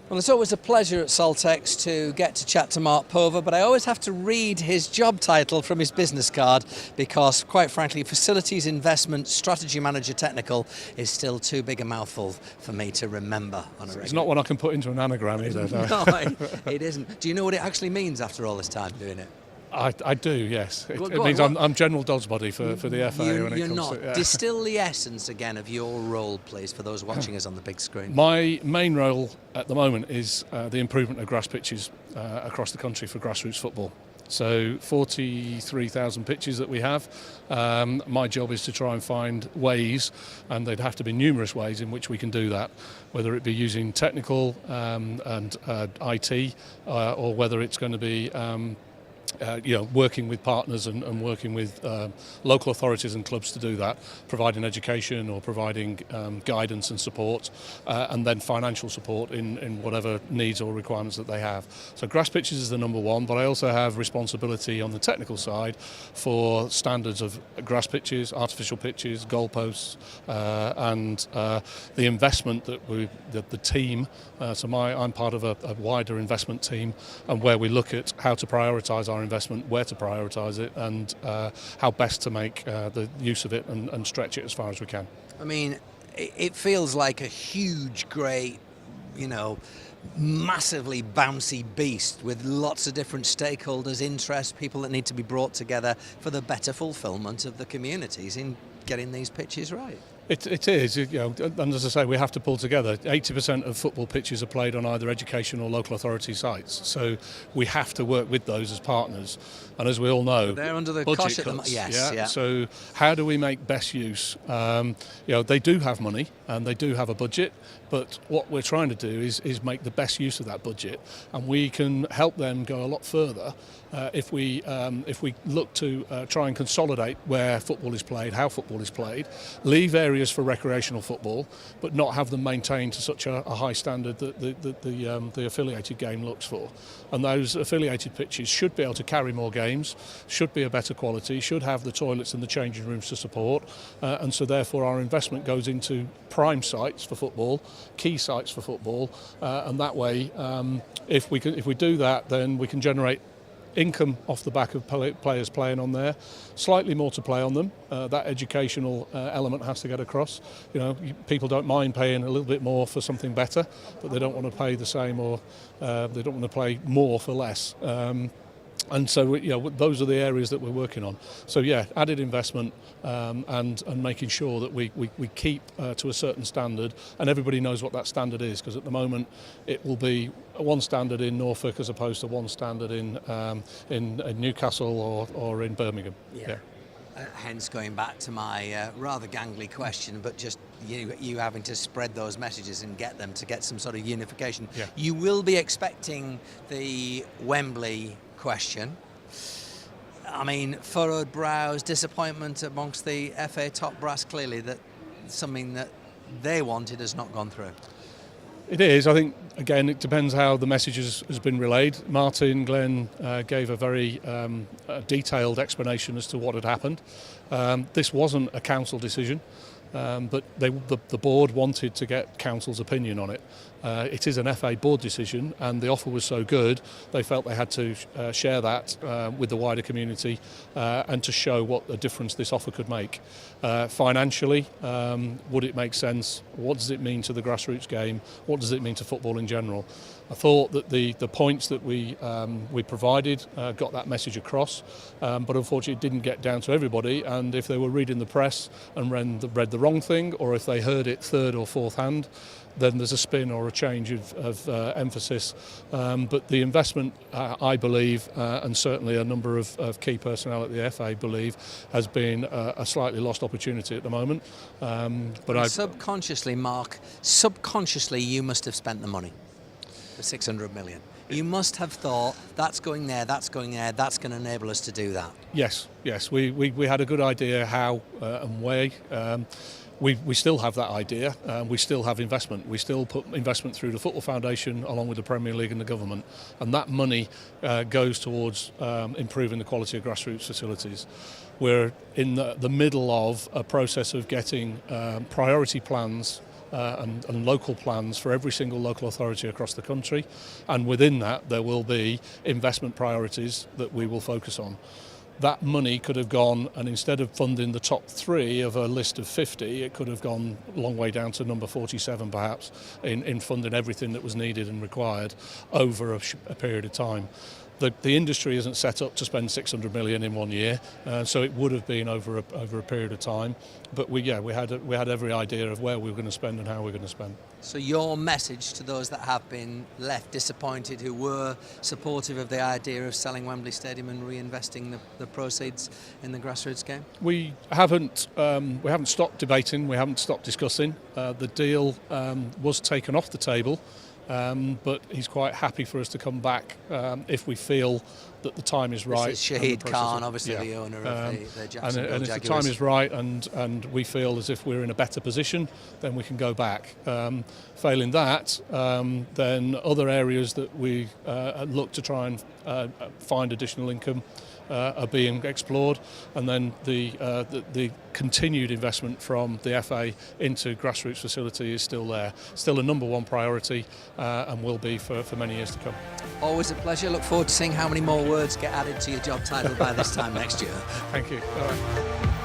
Well, it's always a pleasure at SALTEX to get to chat to Mark Pover, but I always have to read his job title from his business card because, quite frankly, Facilities Investment Strategy Manager Technical is still too big a mouthful for me to remember on a regular. It's not one I can put into an anagram either. No, it isn't. Do you know what it actually means after all this time doing it? I do, yes. It Go means on. I'm general Dodsbody for the FA when it You're comes not. to... Distill the essence again of your role, please, for those watching us on the big screen. My main role at the moment is the improvement of grass pitches across the country for grassroots football. So 43,000 pitches that we have. My job is to try and find ways, and there'd have to be numerous ways in which we can do that, whether it be using technical and IT, or whether it's going to be working with partners and working with local authorities and clubs to do that, providing education or providing guidance and support, and then financial support in whatever needs or requirements that they have. So grass pitches is the number one, but I also have responsibility on the technical side for standards of grass pitches, artificial pitches, goalposts, and the investment that the team, I'm part of a wider investment team, and where we look at how to prioritise our investment, where to prioritise it, and how best to make the use of it and stretch it as far as we can. I mean, it feels like a huge, great, massively bouncy beast with lots of different stakeholders, interests, people that need to be brought together for the better fulfilment of the communities in getting these pitches right. It is, and as I say, we have to pull together. 80% of football pitches are played on either education or local authority sites, so we have to work with those as partners. And as we all know, they're under the budget cosh at cuts. Yeah. So how do we make best use? They do have money and they do have a budget, but what we're trying to do is make the best use of that budget, and we can help them go a lot further if we look to try and consolidate where football is played, how football is played, leave areas for recreational football, but not have them maintained to such a high standard that the affiliated game looks for. And those affiliated pitches should be able to carry more games, should be a better quality, should have the toilets and the changing rooms to support, and so therefore our investment goes into prime sites for football, key sites for football, and that way, if we do that, then we can generate income off the back of players playing on there, slightly more to play on them. That educational element has to get across. People don't mind paying a little bit more for something better, but they don't want to pay the same, or they don't want to pay more for less. And so, those are the areas that we're working on. So, added investment and making sure that we keep to a certain standard, and everybody knows what that standard is, because at the moment it will be one standard in Norfolk as opposed to one standard in Newcastle or in Birmingham. Yeah. Hence, going back to my rather gangly question, but just you having to spread those messages and get them to get some sort of unification. Yeah. You will be expecting the Wembley question. I mean, furrowed brows, disappointment amongst the FA top brass, clearly that something that they wanted has not gone through. It is. I think, again, it depends how the message has been relayed. Martin Glenn gave a very detailed explanation as to what had happened. This wasn't a council decision, but the board wanted to get council's opinion on it. It is an FA board decision, and the offer was so good, they felt they had to share that with the wider community and to show what a difference this offer could make. Financially, would it make sense? What does it mean to the grassroots game? What does it mean to football in general? I thought that the points that we provided got that message across, but unfortunately it didn't get down to everybody, and if they were reading the press and read the wrong thing, or if they heard it third or fourth hand, then there's a spin or a change of emphasis. But the investment, I believe, and certainly a number of key personnel at the FA believe, has been a slightly lost opportunity at the moment. But subconsciously, Mark, you must have spent the money, the 600 million. You must have thought, that's going there, that's going there, that's going to enable us to do that. Yes. We had a good idea how and where. We still have that idea. We still have investment. We still put investment through the Football Foundation along with the Premier League and the government, and that money goes towards improving the quality of grassroots facilities. We're in the middle of a process of getting priority plans and local plans for every single local authority across the country, and within that there will be investment priorities that we will focus on. That money could have gone, and instead of funding the top 3 of a list of 50, it could have gone a long way down to number 47 perhaps, in funding everything that was needed and required over a period of time. The industry isn't set up to spend 600 million in 1 year, so it would have been over a period of time. But we had every idea of where we were going to spend and how we were going to spend. So your message to those that have been left disappointed, who were supportive of the idea of selling Wembley Stadium and reinvesting the proceeds in the grassroots game? We haven't stopped debating. We haven't stopped discussing. The deal was taken off the table. But he's quite happy for us to come back if we feel that the time is right. This is Shahid Khan, obviously the owner of the Jacksonville and if Jaguars. the time is right and we feel as if we're in a better position, then we can go back. Failing that, then other areas that we look to try and find additional income are being explored, and then the continued investment from the FA into grassroots facility is still there, still a number 1 priority, and will be for many years to come. Always a pleasure. Look forward to seeing how many more words get added to your job title by this time next year. Thank you. All right.